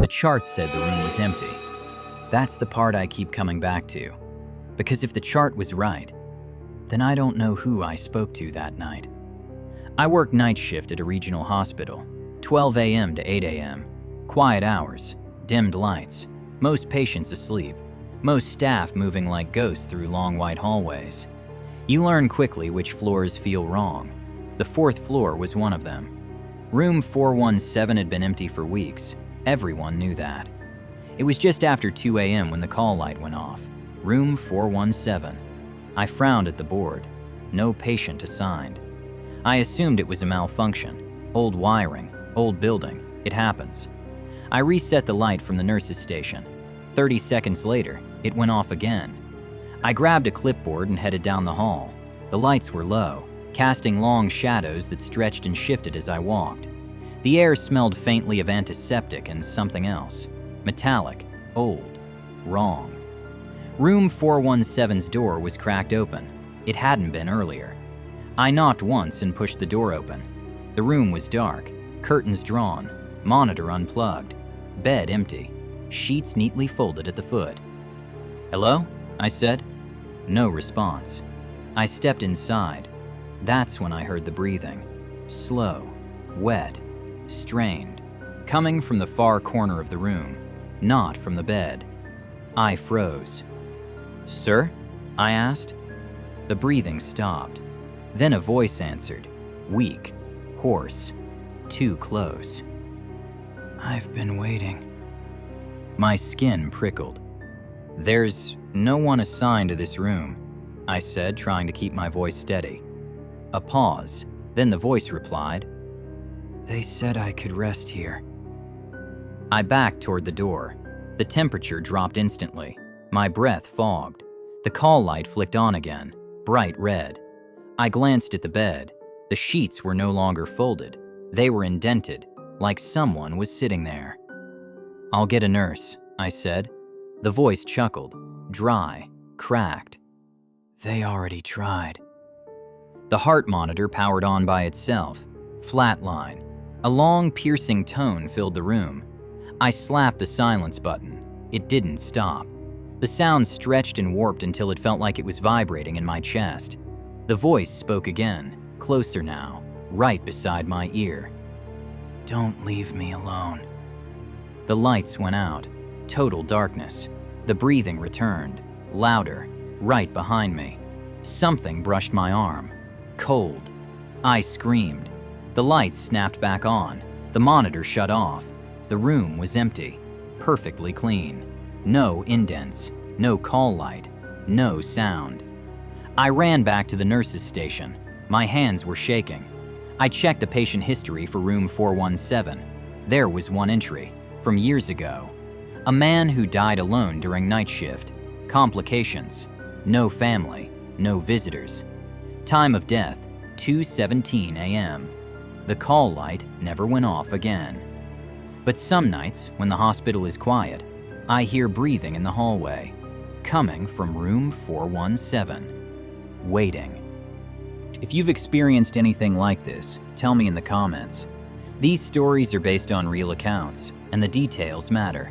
The chart said the room was empty. That's the part I keep coming back to. Because if the chart was right, then I don't know who I spoke to that night. I worked night shift at a regional hospital, 12 a.m. to 8 a.m. Quiet hours, dimmed lights, most patients asleep, most staff moving like ghosts through long white hallways. You learn quickly which floors feel wrong. The fourth floor was one of them. Room 417 had been empty for weeks. Everyone knew that. It was just after 2 a.m. when the call light went off. Room 417. I frowned at the board. No patient assigned. I assumed it was a malfunction. Old wiring, old building. It happens. I reset the light from the nurse's station. 30 seconds later, it went off again. I grabbed a clipboard and headed down the hall. The lights were low, casting long shadows that stretched and shifted as I walked. The air smelled faintly of antiseptic and something else. Metallic, old, wrong. Room 417's door was cracked open. It hadn't been earlier. I knocked once and pushed the door open. The room was dark, curtains drawn, monitor unplugged, bed empty, sheets neatly folded at the foot. "Hello?" I said. No response. I stepped inside. That's when I heard the breathing. Slow, wet, strained, coming from the far corner of the room, not from the bed. I froze. "Sir?" I asked. The breathing stopped. Then a voice answered, weak, hoarse, too close. "I've been waiting." My skin prickled. "There's no one assigned to this room," I said, trying to keep my voice steady. A pause, then the voice replied, "They said I could rest here." I backed toward the door. The temperature dropped instantly. My breath fogged. The call light flicked on again, bright red. I glanced at the bed. The sheets were no longer folded. They were indented, like someone was sitting there. "I'll get a nurse," I said. The voice chuckled, dry, cracked. "They already tried." The heart monitor powered on by itself. Flatline. A long, piercing tone filled the room. I slapped the silence button. It didn't stop. The sound stretched and warped until it felt like it was vibrating in my chest. The voice spoke again, closer now, right beside my ear. "Don't leave me alone." The lights went out. Total darkness. The breathing returned, louder, right behind me. Something brushed my arm. Cold. I screamed. The lights snapped back on. The monitor shut off. The room was empty, perfectly clean. No indents, no call light, no sound. I ran back to the nurse's station. My hands were shaking. I checked the patient history for room 417. There was one entry, from years ago. A man who died alone during night shift. Complications. No family, no visitors. Time of death, 2:17 a.m. The call light never went off again. But some nights, when the hospital is quiet, I hear breathing in the hallway, coming from room 417. Waiting. If you've experienced anything like this, tell me in the comments. These stories are based on real accounts, and the details matter.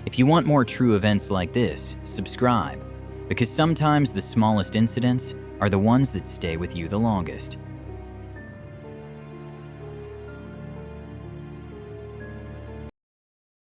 If you want more true events like this, subscribe, because sometimes the smallest incidents are the ones that stay with you the longest.